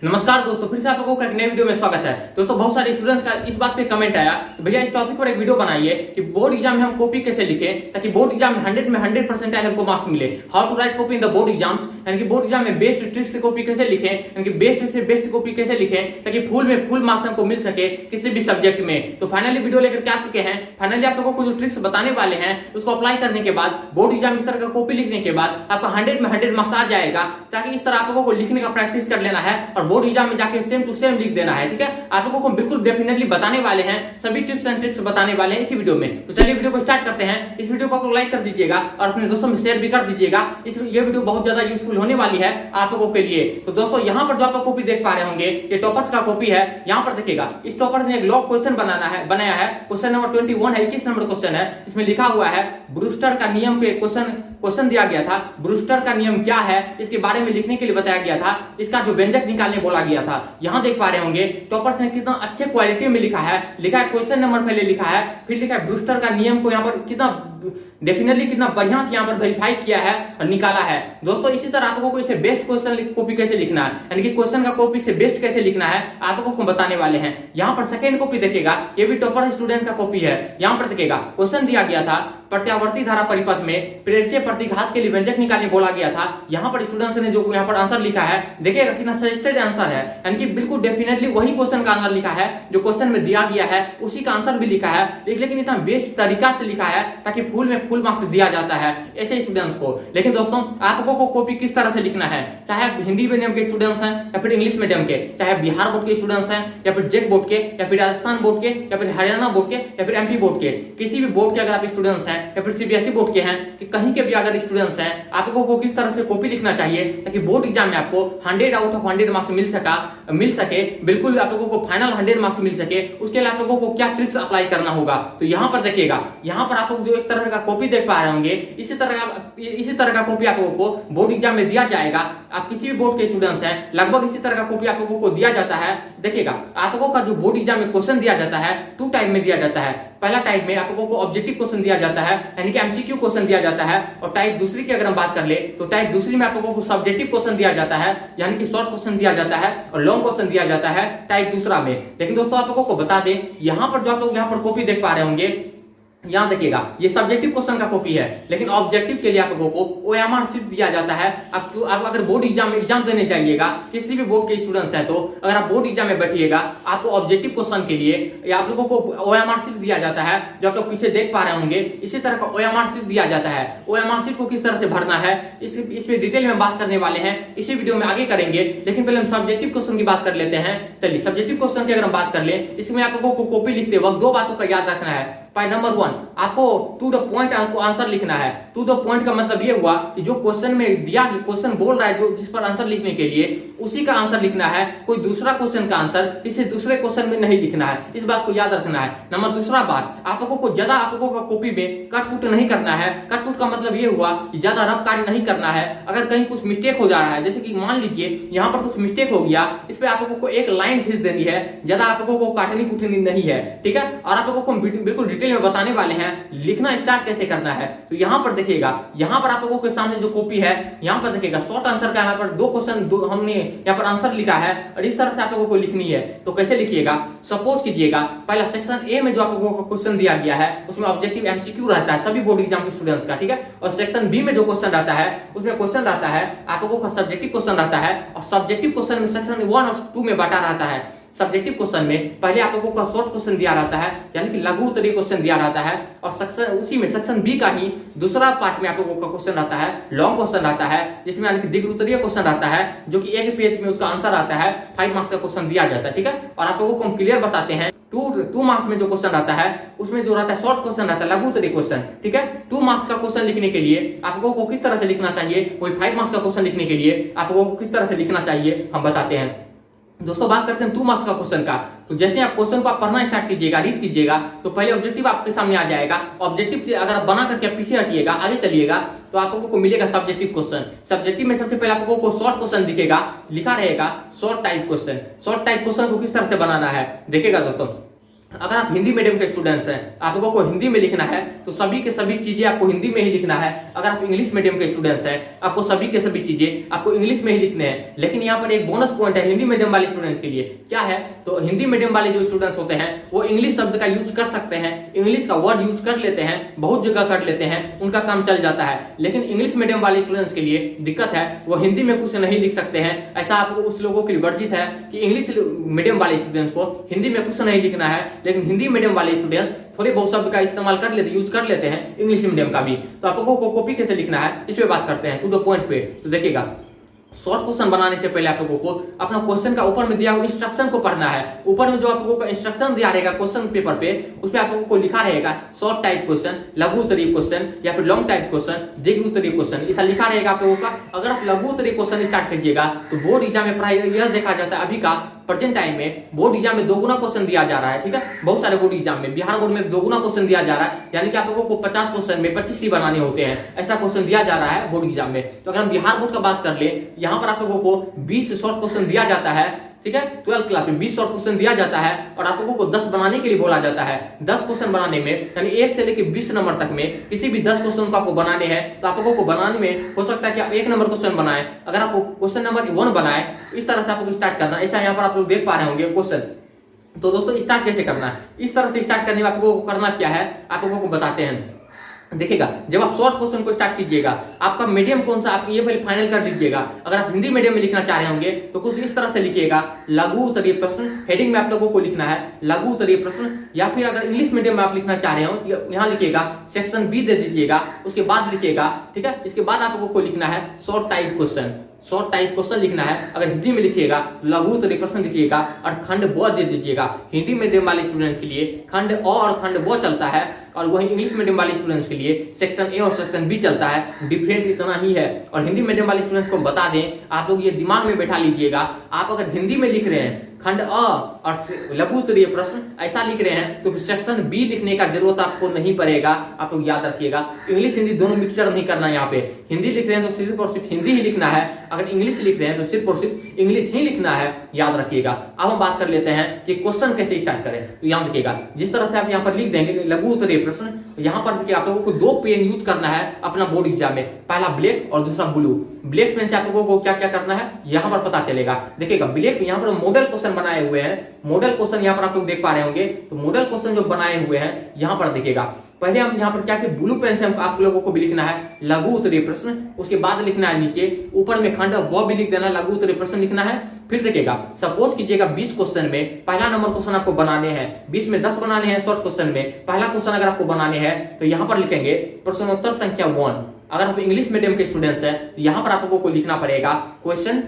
नमस्कार दोस्तों, फिर से आप लोगों का एक नए वीडियो में स्वागत है। दोस्तों, बहुत सारे स्टूडेंट्स का इस बात पे कमेंट आया कि भैया इस टॉपिक पर एक वीडियो बनाइए कि बोर्ड एग्जाम में हम कॉपी कैसे लिखें ताकि बोर्ड एग्जाम में 100 में 100% हमको मार्क्स मिले। How to write copy in the board exams, यानी कि बोर्ड एग्जाम में बेस्ट ट्रिक से कॉपी कैसे लिखें, यानी कि बेस्ट से बेस्ट कॉपी कैसे लिखें ताकि फुल में फुल मार्क्स हमको मिल सके किसी भी सब्जेक्ट में। तो फाइनली वीडियो लेकर के आ चुके हैं। फाइनली आप लोगों को जो ट्रिक्स बताने वाले हैं उसको अप्लाई करने के बाद बोर्ड एग्जाम इस तरह का कॉपी लिखने के बाद आपका 100 में 100 मार्क्स आ जाएगा। ताकि इस तरह आप लोगों को लिखने का प्रैक्टिस कर लेना है और बोर्ड एग्जाम में जाके सेम टू सेम लिख देना है। ठीक है, आप लोगों को बिल्कुल डेफिनेटली बताने वाले हैं, सभी टिप्स एंड ट्रिक्स बताने वाले हैं इसी वीडियो में। तो चलिए वीडियो को स्टार्ट करते हैं। इस वीडियो को आप लोग लाइक कर दीजिएगा और अपने दोस्तों में शेयर भी कर दीजिएगा। ये वीडियो बहुत ज्यादा यूजफुल होने वाली है आप लोगों के लिए। तो दोस्तों, यहाँ पर जो आप लोग कॉपी देख पा रहे होंगे ये टॉपर्स का कॉपी है। यहाँ पर देखिएगा, इस टॉपर्स ने एक लॉन्ग क्वेश्चन बनाया है। क्वेश्चन नंबर 21 है, 21 नंबर क्वेश्चन है। इसमें लिखा हुआ है ब्रूस्टर का नियम पे क्वेश्चन दिया गया था। ब्रूस्टर का नियम क्या है इसके बारे में लिखने के लिए बताया गया था। इसका जो व्यंजक निकालने बोला गया था। यहाँ देख पा रहे होंगे टॉपर्स ने कितना अच्छे क्वालिटी में लिखा है क्वेश्चन नंबर पहले लिखा है, फिर लिखा है ब्रूस्टर का नियम को यहाँ पर कितना डेफिनेटली कितना बढ़िया से यहाँ पर वेरीफाई किया है और निकाला है। दोस्तों, इसी तरह आप लोगों को इसे बेस्ट क्वेश्चन कॉपी कैसे लिखना है, यानी कि क्वेश्चन का कॉपी से बेस्ट कैसे लिखना है आप लोगों को बताने वाले हैं। यहाँ पर सेकंड कॉपी देखेगा, ये भी टॉपर स्टूडेंट्स का कॉपी है। यहाँ पर देखेगा क्वेश्चन दिया गया था प्रत्यावर्ती धारा परिपथ में प्रेरकीय प्रतिघात के लिए व्यंजक निकालने बोला गया था। यहाँ पर स्टूडेंट्स ने जो यहाँ पर आंसर लिखा है देखिएगा कितना सजेस्टेड आंसर है, यानी कि बिल्कुल डेफिनेटली वही क्वेश्चन का आंसर लिखा है जो क्वेश्चन में दिया गया है, उसी का आंसर भी लिखा है। लेकिन इतना बेस्ट तरीका से लिखा है ताकि फुल में फुल मार्क्स दिया जाता है ऐसे स्टूडेंट्स को। लेकिन दोस्तों, आप लोगों को कॉपी किस तरह से लिखना है, चाहे हिंदी मीडियम के स्टूडेंट्स हैं या फिर इंग्लिश मीडियम के, चाहे बिहार बोर्ड के स्टूडेंट्स हैं या फिर जेक बोर्ड के या फिर राजस्थान बोर्ड के या फिर हरियाणा बोर्ड के या फिर एमपी बोर्ड के, किसी भी बोर्ड के अगर आप स्टूडेंट्स हैं या फिर सीबीएसई बोर्ड के हैं कि कहीं के भी अगर स्टूडेंट्स हैं, आप लोगों को किस तरह से कॉपी लिखना चाहिए ताकि बोर्ड एग्जाम में आपको 100 आउट ऑफ 100 मार्क्स मिल सके, बिल्कुल आप लोगों को फाइनल 100 मार्क्स मिल सके। उसके लिए आप लोगों को क्या ट्रिक्स अप्लाई करना होगा, तो यहाँ पर देखिएगा, यहाँ पर आप लोग जो एक तरह का कॉपी देख पा रहे होंगे इसी तरह का कॉपी आप लोगों को बोर्ड एग्जाम में दिया जाएगा। आप किसी भी बोर्ड के स्टूडेंट्स हैं लगभग इसी तरह का कॉपी आप लोगों को दिया जाता है। देखिएगा, आप लोगों का जो बोर्ड एग्जाम में क्वेश्चन दिया जाता है 2 टाइप में दिया जाता है। पहला टाइप में आप लोगों को ऑब्जेक्टिव क्वेश्चन दिया जाता है, यानी कि एमसीक्यू क्वेश्चन दिया जाता है। और टाइप दूसरी की अगर हम बात कर ले तो टाइप दूसरी में आप लोगों को सब्जेक्टिव क्वेश्चन दिया जाता है, यानी कि शॉर्ट क्वेश्चन दिया जाता है और लॉन्ग क्वेश्चन दिया जाता है टाइप दूसरा में। लेकिन दोस्तों, आप लोगों को बता दें, यहाँ पर जो आप लोग यहाँ पर कॉपी देख पा रहे होंगे, यहाँ देखिएगा ये सब्जेक्टिव क्वेश्चन का कॉपी है। लेकिन ऑब्जेक्टिव के लिए आप लोगों को ओएमआर शीट दिया जाता है। आप अगर बोर्ड एग्जाम देने जाइएगा, किसी भी बोर्ड के स्टूडेंट्स हैं, तो अगर आप बोर्ड एग्जाम में बैठिएगा आपको ऑब्जेक्टिव क्वेश्चन के लिए आप लोगों को ओएमआर शीट दिया जाता है, जो आप लोग पीछे देख पा रहे होंगे इसी तरह का ओएमआर शीट दिया जाता है। ओएमआर शीट को किस तरह से भरना है इसमें डिटेल में बात करने वाले हैं, इसी वीडियो में आगे करेंगे। लेकिन पहले हम सब्जेक्टिव क्वेश्चन की बात कर लेते हैं। चलिए, सब्जेक्टिव क्वेश्चन की अगर हम बात कर ले, इसमें आप लोगों को कॉपी लिखते वक्त 2 बातों का याद रखना है। नंबर 1, आपको टू द पॉइंट आपको आंसर लिखना है। टू द पॉइंट का मतलब ये हुआ कि जो क्वेश्चन में दिया क्वेश्चन बोल रहा है, जो जिस पर आंसर लिखने के लिए उसी का आंसर लिखना है। कोई दूसरा क्वेश्चन का आंसर इसे दूसरे क्वेश्चन में नहीं लिखना है, इस बात को याद रखना है। नंबर दूसरा बात, आप लोगों को ज्यादा आप लोगों का कॉपी में कट पुट नहीं करना है। कट पुट का मतलब ये हुआ कि ज्यादा रफ कार्य नहीं करना है। अगर कहीं कुछ मिस्टेक हो जा रहा है, जैसे कि मान लीजिए यहाँ पर कुछ मिस्टेक हो गया, इस पे आप लोगों को एक लाइन खींच देनी है, ज्यादा आप लोगों को काटनी कुटनी नहीं है। ठीक है, और आप लोगों को बिल्कुल डिटेल में बताने वाले हैं लिखना स्टार्ट कैसे करना है। तो यहाँ पर देखिएगा, यहाँ पर आप लोगों के सामने जो कॉपी है, यहाँ पर देखिएगा शॉर्ट आंसर का यहाँ पर 2 क्वेश्चन हमने यहाँ पर आंसर लिखा है और इस तरह से आप लोगों को लिखनी है। तो कैसे लिखिएगा, सपोज कीजिएगा पहला सेक्शन ए में जो आप लोगों को क्वेश्चन दिया गया है उसमें ऑब्जेक्टिव एमसीक्यू रहता है सभी बोर्ड एग्जाम के स्टूडेंट्स का। ठीक है, और सेक्शन बी में जो क्वेश्चन रहता है उसमें क्वेश्चन रहता है आप लोगों का सब्जेक्टिव क्वेश्चन रहता है। और सब्जेक्टिव क्वेश्चन में सेक्शन 1 और 2 में बांटा रहता है। सब्जेक्टिव क्वेश्चन में पहले आप लोगों का शॉर्ट क्वेश्चन दिया रहता है, यानी कि लघु उत्तरीय क्वेश्चन दिया रहता है। और सेक्शन उसी में सेक्शन बी का ही दूसरा पार्ट में आप लोगों का क्वेश्चन रहता है, लॉन्ग क्वेश्चन रहता है, जिसमें यानी कि दीर्घ उत्तरीय क्वेश्चन रहता है, जो कि एक पेज में उसका आंसर आता है। 5 मार्क्स का क्वेश्चन दिया जाता है। ठीक है, और आप लोगों को हम क्लियर बताते हैं, 2 मार्क्स में जो क्वेश्चन रहता है उसमें जो रहता है शॉर्ट क्वेश्चन रहता है, लघु उत्तरीय क्वेश्चन। ठीक है, 2 मार्क्स का क्वेश्चन लिखने के लिए आप लोगों को किस तरह से लिखना चाहिए, वही 5 मार्क्स का क्वेश्चन लिखने के लिए आप लोगों को किस तरह से लिखना चाहिए हम बताते हैं। दोस्तों, बात करते हैं 2 मार्क्स का क्वेश्चन का। तो जैसे आप क्वेश्चन को आप पढ़ना स्टार्ट कीजिएगा, रीड कीजिएगा, तो पहले ऑब्जेक्टिव आपके सामने आ जाएगा। ऑब्जेक्टिव से अगर आप बना करके पीछे हटिएगा, आगे चलिएगा, तो आप लोगों को मिलेगा सब्जेक्टिव क्वेश्चन। सब्जेक्टिव में सबसे पहले आप लोगों को शॉर्ट क्वेश्चन दिखेगा, लिखा रहेगा short type question. Short type question को किस तरह से बनाना है देखिएगा दोस्तों। अगर आप हिंदी मीडियम के स्टूडेंट्स हैं, आप लोगों को हिंदी में लिखना है तो सभी के सभी चीजें आपको हिंदी में ही लिखना है। अगर आप इंग्लिश मीडियम के स्टूडेंट्स हैं, आपको सभी के सभी चीजें आपको इंग्लिश में ही लिखने हैं। लेकिन यहाँ पर एक बोनस पॉइंट है हिंदी मीडियम वाले स्टूडेंट्स के लिए, क्या है? तो हिंदी मीडियम वाले जो स्टूडेंट्स होते हैं वो इंग्लिश शब्द का यूज कर सकते हैं, इंग्लिश का वर्ड यूज कर लेते हैं, बहुत जगह कर लेते हैं, उनका काम चल जाता है। लेकिन इंग्लिश मीडियम वाले स्टूडेंट्स के लिए दिक्कत है, वो हिंदी में कुछ नहीं लिख सकते हैं। ऐसा आपको उस लोगों के लिए वर्जित है कि इंग्लिश मीडियम वाले स्टूडेंट्स को हिंदी में कुछ नहीं लिखना है, लेकिन हिंदी मीडियम वाले स्टूडेंट्स थोड़े बहुत शब्द का इस्तेमाल कर लेते, यूज कर लेते हैं इंग्लिश मीडियम का भी। तो आप लोगों को कॉपी कैसे लिखना है इस पे बात करते हैं, टू द पॉइंट पे। तो देखिएगा, शॉर्ट क्वेश्चन बनाने से पहले आप लोगों को अपना क्वेश्चन का ऊपर में दिया हुआ इंस्ट्रक्शन को पढ़ना है। ऊपर में जो आप लोगों को इंस्ट्रक्शन दिया रहेगा क्वेश्चन पेपर पे, उस पे आप लोगों को लिखा रहेगा शॉर्ट टाइप क्वेश्चन, लघु उत्तरीय क्वेश्चन या फिर लॉन्ग टाइप क्वेश्चन, दीर्घ उत्तरीय क्वेश्चन, ऐसा लिखा रहेगा आप लोगों का। अगर आप लघु उत्तरीय क्वेश्चन स्टार्ट कीजिएगा तो बोर्ड एग्जाम में प्राय यह देखा जाता है अभी का प्रेजेंट टाइम में बोर्ड एग्जाम में दोगुना क्वेश्चन दिया जा रहा है। ठीक है, बहुत सारे बोर्ड एग्जाम में, बिहार बोर्ड में दोगुना क्वेश्चन दिया जा रहा है, यानी कि आप लोगों को 50 क्वेश्चन में 25 ही बनाने होते हैं, ऐसा क्वेश्चन दिया जा रहा है बोर्ड एग्जाम में। तो अगर हम बिहार बोर्ड का बात कर ले, यहाँ पर आप लोगों को 20 शॉर्ट क्वेश्चन दिया जाता है। ठीक है, 12th क्लास में 20 शॉर्ट क्वेश्चन दिया जाता है और आप लोगों को 10 बनाने के लिए बोला जाता है। 10 क्वेश्चन बनाने में, यानी 1 से लेकर 20 नंबर तक में किसी भी 10 क्वेश्चन को आपको बनाने हैं, तो आप लोगों को बनाने में हो सकता है कि आप 1 नंबर क्वेश्चन बनाए। अगर आपको क्वेश्चन नंबर 1 बनाए, इस तरह से आपको स्टार्ट करना। ऐसा यहाँ पर आप लोग देख पा रहे होंगे क्वेश्चन। तो दोस्तों स्टार्ट कैसे करना है, इस तरह से स्टार्ट करने में आप लोगों को करना क्या है, आप लोगों को बताते हैं। देखिएगा, जब आप शॉर्ट क्वेश्चन को स्टार्ट कीजिएगा, आपका मीडियम कौन सा आप ये पहले फाइनल कर दीजिएगा। अगर आप हिंदी मीडियम में लिखना चाह रहे होंगे तो कुछ इस तरह से लिखिएगा, लघु उत्तरीय प्रश्न। हेडिंग में आप लोगों को लिखना है लघु उत्तरीय प्रश्न। या फिर अगर इंग्लिश मीडियम में आप लिखना चाह रहे हो तो यहाँ लिखिएगा सेक्शन बी दे दीजिएगा, उसके बाद लिखिएगा। ठीक है, इसके बाद आप लोगों को लिखना है short type question, short type question लिखना है। अगर हिंदी में लिखिएगा लघु उत्तरीय प्रश्न लिखिएगा और खंड ब दे दीजिएगा। हिंदी मीडियम वाले स्टूडेंट्स के लिए खंड अ और खंड ब चलता है, और वही इंग्लिश मीडियम वाले स्टूडेंट्स के लिए सेक्शन ए और सेक्शन बी चलता है। डिफरेंट इतना ही है। और हिंदी मीडियम वाले स्टूडेंट्स को बता दें, आप लोग ये दिमाग में बैठा लीजिएगा, आप अगर हिंदी में लिख रहे हैं खंड अ और लघु उत्तरीय प्रश्न ऐसा लिख रहे हैं तो फिर सेक्शन बी लिखने का जरूरत आपको नहीं पड़ेगा। आप लोग याद रखिएगा, इंग्लिश हिंदी दोनों मिक्सचर नहीं करना। यहाँ पे हिंदी लिख रहे हैं तो सिर्फ और सिर्फ हिंदी ही लिखना है, अगर इंग्लिश लिख रहे हैं तो सिर्फ और सिर्फ इंग्लिश ही लिखना है, याद रखिएगा। अब हम बात कर लेते हैं कि क्वेश्चन कैसे स्टार्ट करें। तो यहाँ देखिएगा, जिस तरह से आप यहाँ पर लिख देंगे लघु उत्तरीय प्रश्न, यहाँ पर देखिए आप लोगों को 2 पेन यूज करना है अपना बोर्ड एग्जाम में, पहला ब्लैक और दूसरा ब्लू। ब्लैक पेन से आप लोगों को क्या क्या करना है यहाँ पर पता चलेगा। देखिएगा, ब्लैक यहाँ पर मॉडल क्वेश्चन बनाए हुए हैं, मॉडल क्वेश्चन यहाँ पर आप लोग देख पा रहे होंगे। तो मॉडल क्वेश्चन जो बनाए हुए हैं यहाँ पर देखिएगा, पहले हम यहाँ पर क्या कि ब्लू पेन से हम आप लोगों को भी लिखना है लघु उत्तरीय प्रश्न, उसके बाद लिखना है नीचे ऊपर में खंड ब भी लिख देना, लघु उत्तरीय प्रश्न लिखना है। फिर देखिएगा, सपोज कीजिएगा 20 क्वेश्चन में पहला नंबर क्वेश्चन आपको बनाने हैं, 20 में 10 बनाने हैं शॉर्ट क्वेश्चन में। पहला क्वेश्चन अगर आपको बनाने हैं तो यहाँ पर लिखेंगे प्रश्नोत्तर संख्या 1। अगर आप इंग्लिश मीडियम के स्टूडेंट्स हैं तो यहाँ पर आप लोगों को लिखना पड़ेगा क्वेश्चन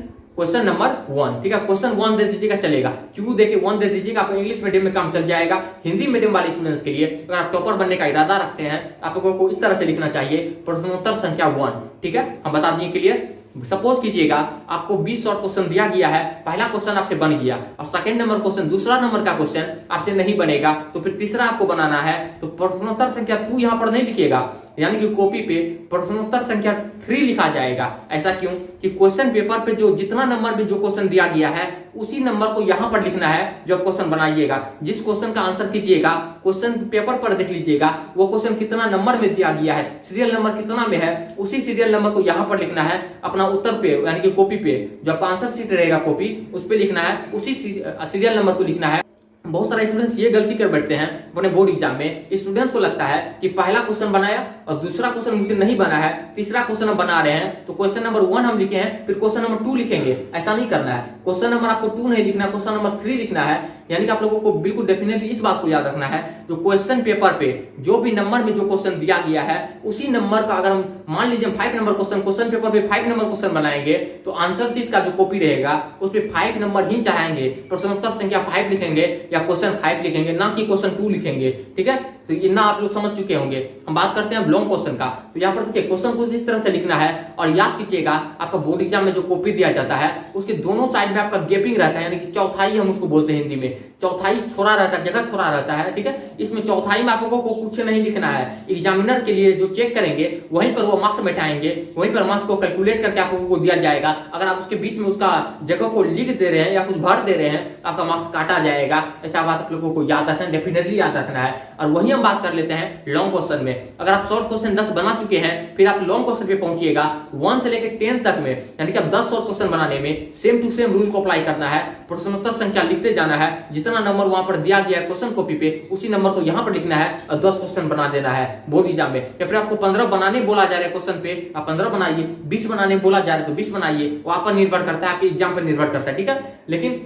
नंबर 1। ठीक है, क्वेश्चन 1 दे दीजिएगा चलेगा, क्यों देखिए 1 दे दीजिएगा, आपको इंग्लिश मीडियम में काम चल जाएगा। हिंदी मीडियम वाले स्टूडेंट्स के लिए अगर आप टॉपर बनने का इरादा रखते हैं, आप लोगों को इस तरह से लिखना चाहिए प्रश्नोत्तर संख्या 1। ठीक है, हम बता दिए क्लियर। सपोज कीजिएगा आपको 20 शॉर्ट क्वेश्चन दिया गया है, पहला क्वेश्चन आपसे बन गया और सेकंड नंबर क्वेश्चन, दूसरा नंबर का क्वेश्चन आपसे नहीं बनेगा, तो फिर तीसरा आपको बनाना है। तो प्रश्नोत्तर संख्या 2 यहाँ पर नहीं लिखिएगा, यानी कि कॉपी पे प्रश्नोत्तर संख्या 3 लिखा जाएगा। ऐसा क्यों कि क्वेश्चन पेपर पे जो जितना नंबर में जो क्वेश्चन दिया गया है उसी नंबर को यहाँ पर लिखना है जो क्वेश्चन बनाइएगा। जिस क्वेश्चन का आंसर कीजिएगा क्वेश्चन पेपर पर देख लीजिएगा वो क्वेश्चन कितना नंबर में दिया गया है, सीरियल नंबर कितना में है, उसी सीरियल नंबर को यहाँ पर लिखना है अपना उत्तर पे, यानी कि कॉपी पे जो आपका आंसर शीट रहेगा कॉपी उस पे लिखना है, उसी सीरियल नंबर को लिखना है। बहुत सारे स्टूडेंट्स ये गलती कर बैठते हैं अपने बोर्ड एग्जाम में। स्टूडेंट्स को लगता है कि पहला क्वेश्चन बनाया और दूसरा क्वेश्चन मुझसे नहीं बना है, तीसरा क्वेश्चन हम बना रहे हैं तो क्वेश्चन नंबर 1 हम लिखे हैं, फिर क्वेश्चन नंबर 2 लिखेंगे। ऐसा नहीं करना है, क्वेश्चन नंबर आपको 2 नहीं लिखना, क्वेश्चन नंबर 3 लिखना है। यानी कि आप लोगों को बिल्कुल डेफिनेटली इस बात को याद रखना है, जो क्वेश्चन पेपर पे जो भी नंबर में जो क्वेश्चन दिया गया है उसी नंबर का, अगर हम मान लीजिए 5 नंबर क्वेश्चन पेपर पे 5 नंबर क्वेश्चन बनाएंगे तो आंसर शीट का जो कॉपी रहेगा उस पे 5 नंबर ही चढ़ाएंगे, प्रश्नोत्तर संख्या 5 लिखेंगे या क्वेश्चन 5 लिखेंगे, ना कि क्वेश्चन 2 लिखेंगे। ठीक है, तो इतना आप लोग समझ चुके होंगे। हम बात करते हैं लॉन्ग क्वेश्चन का। तो यहाँ पर देखिए क्वेश्चन को इस तरह से लिखना है और याद कीजिएगा आपका बोर्ड एग्जाम में जो कॉपी दिया जाता है उसके दोनों साइड में आपका गैपिंग रहता है, यानी कि चौथाई हम उसको बोलते हैं हिंदी में। चौथाई छोड़ा रहता है, जगह छोड़ा रहता है, ठीक है। इसमें चौथाई में आप लोगों को कुछ नहीं लिखना है। एग्जामिनर के लिए जो चेक करेंगे वहीं पर वो मार्क्स बैठाएंगे, वहीं पर मार्क्स को कैलकुलेट करके आप लोगों को दिया जाएगा। अगर आप उसके बीच में उसका जगह को लिख दे रहे हैं या कुछ भर दे रहे हैं, आपका मार्क्स काटा जाएगा। ऐसा बात आप लोगों को याद रखना है, डेफिनेटली याद रखना है। और वही हम बात कर लेते हैं लॉन्ग क्वेश्चन में। अगर आप शॉर्ट क्वेश्चन 10 बना चुके हैं, फिर आप लॉन्ग क्वेश्चन पे पहुंचिएगा 1 से लेकर 10 तक में, यानी कि आप 10 शॉर्ट क्वेश्चन बनाने में सेम टू सेम रूल को अप्लाई करना है। प्रश्नोत्तर संख्या लिखते जाना है, जितना नंबर वहां पर दिया गया है क्वेश्चन कॉपी पे उसी नंबर को यहाँ पर लिखना है और 10 क्वेश्चन बना देना है बोर्ड एग्जाम में। या फिर आपको 15 बनाने बोला जा रहा है क्वेश्चन पे, आप 15 बनाइए। 20 बनाने बोला जा रहा है तो 20 बनाइए। वो आप पर निर्भर करता है, आपके एग्जाम पर निर्भर करता है, ठीक है। लेकिन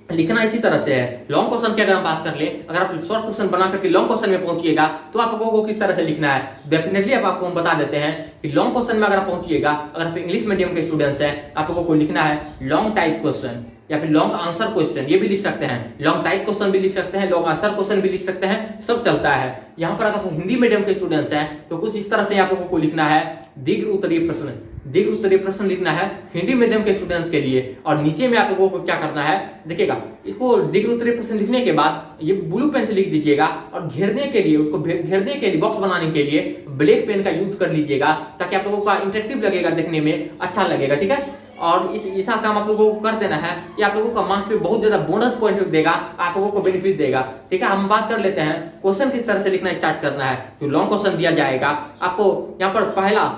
लिखना इसी तरह से है। लॉन्ग क्वेश्चन की अगर हम बात कर ले, अगर आप शॉर्ट क्वेश्चन बना करके लॉन्ग क्वेश्चन में पहुंचिएगा तो आप लोगों को किस तरह से लिखना है डेफिनेटली अब आपको हम बता देते हैं कि लॉन्ग क्वेश्चन में अगर आप पहुंचिएगा, अगर आप इंग्लिश मीडियम के स्टूडेंट्स हैं, आप लोगों को लिखना है लॉन्ग टाइप क्वेश्चन या फिर लॉन्ग आंसर क्वेश्चन, ये भी लिख सकते हैं। लॉन्ग टाइप क्वेश्चन भी लिख सकते हैं, लॉन्ग आंसर क्वेश्चन भी लिख सकते हैं, सब चलता है। यहाँ पर अगर हिंदी मीडियम के स्टूडेंट्स हैं तो कुछ इस तरह से आप लोगों को लिखना है दीर्घ उत्तरीय प्रश्न। दीर्घ उत्तरीय प्रश्न लिखना है हिंदी मीडियम के स्टूडेंट्स के लिए। और नीचे में आप लोगों को क्या करना है, देखिएगा, इसको दीर्घ उत्तरीय प्रश्न लिखने के बाद ये ब्लू पेन से लिख दीजिएगा और घेरने के लिए, उसको घेरने के लिए, बॉक्स बनाने के लिए ब्लैक पेन का यूज कर लीजिएगा, ताकि आप लोगों का इंटरेक्टिव लगेगा, देखने में अच्छा लगेगा, ठीक है। और ऐसा काम आप लोगों को कर देना है, ये आप लोगों का मार्क्स पे बहुत ज्यादा बोनस पॉइंट देगा, आप लोगों को बेनिफिट देगा, ठीक है। हम बात कर लेते हैं क्वेश्चन किस तरह से लिखना स्टार्ट करना है। जो लॉन्ग क्वेश्चन दिया जाएगा आपको, यहाँ पर पहला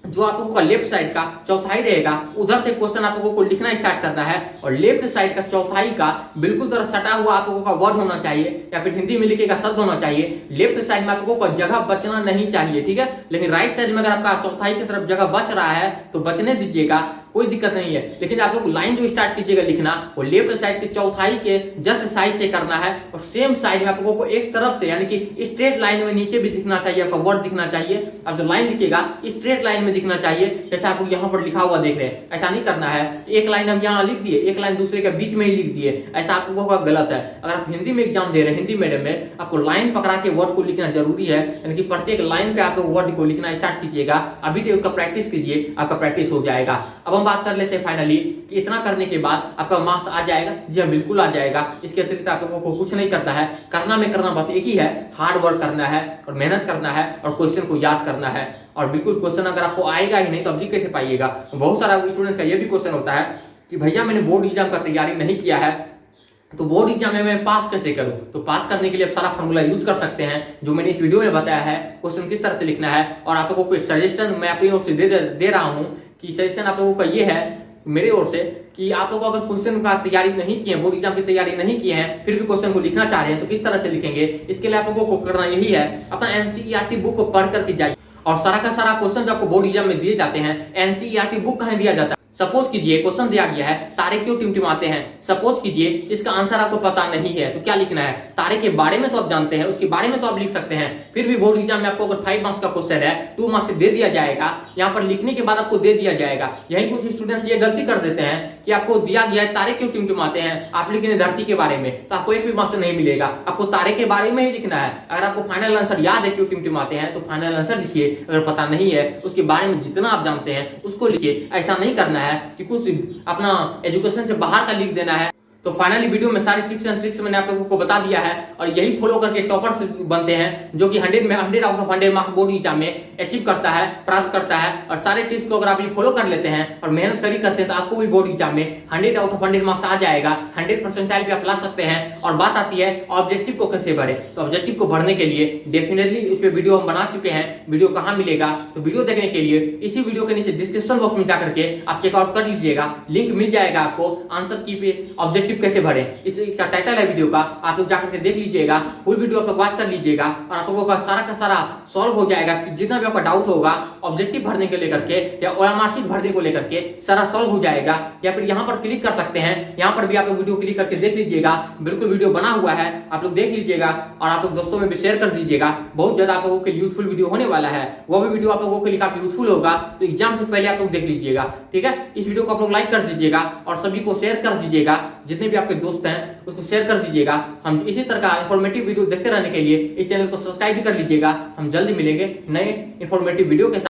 जो आप लोगों का लेफ्ट साइड का चौथाई रहेगा, उधर से क्वेश्चन आप लोगों को लिखना स्टार्ट करना है। और लेफ्ट साइड का चौथाई का बिल्कुल तरह सटा हुआ आप लोगों का वर्ड होना चाहिए, या फिर हिंदी में लिखेगा शब्द होना चाहिए। लेफ्ट साइड में आप लोगों को जगह बचना नहीं चाहिए, ठीक है। लेकिन राइट साइड में अगर आपका चौथाई की तरफ जगह बच रहा है तो बचने दीजिएगा, कोई दिक्कत नहीं है। लेकिन आप लोग लाइन जो स्टार्ट कीजिएगा लिखना, वो लेफ्ट साइड के चौथाई के जस्ट साइड से करना है। और सेम साइड में आप लोगों को एक तरफ से, यानी कि स्ट्रेट लाइन में नीचे भी दिखना चाहिए, आपका वर्ड दिखना चाहिए। आप जो लाइन लिखिएगा स्ट्रेट लाइन में दिखना चाहिए, जैसे आप यहाँ पर लिखा हुआ देख रहे हैं। ऐसा नहीं करना है एक लाइन हम यहाँ लिख दिए, एक लाइन दूसरे के बीच में ही लिख दिए, ऐसा आप लोगों का गलत है। अगर आप हिंदी में एग्जाम दे रहे हैं, हिंदी मीडियम में, आपको लाइन पकड़ा के वर्ड को लिखना जरूरी है, यानी कि प्रत्येक लाइन पे आप लोग वर्ड को लिखना स्टार्ट कीजिएगा। अभी से उसका प्रैक्टिस कीजिए, आपका प्रैक्टिस हो जाएगा। अब हम बात कर लेते हैं फाइनली कि इतना करने के बाद आपका मार्क्स आ जाएगा। जी हाँ, बिल्कुल आ जाएगा। इसके अतिरिक्त आप लोगों को कुछ नहीं करना है। करना बात एक ही है, हार्ड वर्क करना है और मेहनत करना है और क्वेश्चन को याद करना है। और बिल्कुल क्वेश्चन अगर आपको आएगा ही नहीं तो अभी कैसे पाइएगा। बहुत सारा स्टूडेंट का ये भी क्वेश्चन होता है कि भैया मैंने बोर्ड एग्जाम का तैयारी नहीं किया है, तो बोर्ड एग्जाम में मैं पास कैसे करूं। तो पास करने के लिए आप सारा फॉर्मूला यूज कर सकते हैं जो मैंने इस वीडियो में बताया है, क्वेश्चन किस तरह से लिखना है। और आप लोगों को एक सजेशन मैं अपनी ओर से दे रहा हूं कि सजेशन आप लोगों का ये है मेरे ओर से कि आप लोग अगर क्वेश्चन का तैयारी नहीं किए, बोर्ड एग्जाम की तैयारी नहीं किए हैं, फिर भी क्वेश्चन को लिखना चाह रहे हैं तो किस तरह से लिखेंगे। इसके लिए आप लोगों को करना यही है, अपना एनसीईआरटी बुक को पढ़ करके जाइए। और सारा का सारा क्वेश्चन जो आपको बोर्ड एग्जाम में दिए जाते हैं, एनसीईआरटी बुक कहाँ दिया जाता है। सपोज कीजिए क्वेश्चन दिया गया है तारे क्यों टिमटिमाते हैं। सपोज कीजिए इसका आंसर आपको पता नहीं है तो क्या लिखना है। तारे के बारे में तो आप जानते हैं, उसके बारे में तो आप लिख सकते हैं। फिर भी बोर्ड एग्जाम में आपको अगर 5 मार्क्स का क्वेश्चन है, 2 मार्क्स दे दिया जाएगा, यहाँ पर लिखने के बाद आपको दे दिया जाएगा। यही कुछ स्टूडेंट्स ये गलती कर देते हैं कि आपको दिया गया है तारे क्यों टिमटिमाते हैं, आप लिखेंगे धरती के बारे में, तो आपको एक भी मार्क्स नहीं मिलेगा। आपको तारे के बारे में ही लिखना है। अगर आपको फाइनल आंसर याद है क्यों टिमटिमाते हैं तो फाइनल आंसर लिखिए। अगर पता नहीं है उसके बारे में जितना आप जानते हैं उसको लिखिए। ऐसा नहीं करना है कि कुछ अपना एजुकेशन से बाहर का लिख देना है। तो फाइनली वीडियो में सारी टिप्स एंड ट्रिक्स मैंने आप लोगों को बता दिया है और यही फॉलो करके टॉपर्स बनते हैं जो कि 100 out of 100 marks board exam में अचीव करता है, प्राप्त करता है। और सारे टिप्स को अगर आप ये फॉलो कर लेते हैं और मेहनत करी करते हैं तो आपको भी बोर्ड एग्जाम में 100 आउट ऑफ 100 मार्क्स आ जाएगा। 100 परसेंटाइल पे आप ला सकते हैं। और बात आती है ऑब्जेक्टिव को कैसे भरे, तो ऑब्जेक्टिव को भरने के लिए डेफिनेटली इस पे वीडियो हम बना चुके हैं। वीडियो कहाँ मिलेगा, तो वीडियो देखने के लिए इसी वीडियो के नीचे डिस्क्रिप्शन बॉक्स में जाकर के आप चेकआउट कर लीजिएगा, लिंक मिल जाएगा आपको आंसर की पे ऑब्जेक्टिव कैसे भरे। इसका टाइटल है वीडियो का, आप लोग जाकर के देख लीजिएगा, फुल वीडियो आप लोग वॉच कर लीजिएगा और आप लोगों का सारा सॉल्व हो जाएगा। जितना भी आपका डाउट होगा ऑब्जेक्टिव भरने के लेकर के या ओएमआर शीट भरने को लेकर के सारा सॉल्व हो जाएगा। या फिर यहाँ पर क्लिक कर सकते हैं, यहाँ पर भी आप लोग वीडियो क्लिक करके देख लीजिएगा, बिल्कुल वीडियो बना हुआ है, आप लोग देख लीजिएगा और आप लोग दोस्तों में भी शेयर कर दीजिएगा। बहुत ज्यादा आप लोगों के यूजफुल वीडियो होने वाला है, वो भी वीडियो आप लोगों के लिए काफी यूजफुल होगा। तो एग्जाम से पहले आप लोग देख लीजिएगा, ठीक है। इस वीडियो को आप लोग लाइक कर दीजिएगा और सभी को शेयर कर दीजिएगा, जितने भी आपके दोस्त हैं उसको शेयर कर दीजिएगा। हम इसी तरह का इंफॉर्मेटिव वीडियो देखते रहने के लिए इस चैनल को सब्सक्राइब भी कर लीजिएगा। हम जल्दी मिलेंगे नए इंफॉर्मेटिव वीडियो के साथ।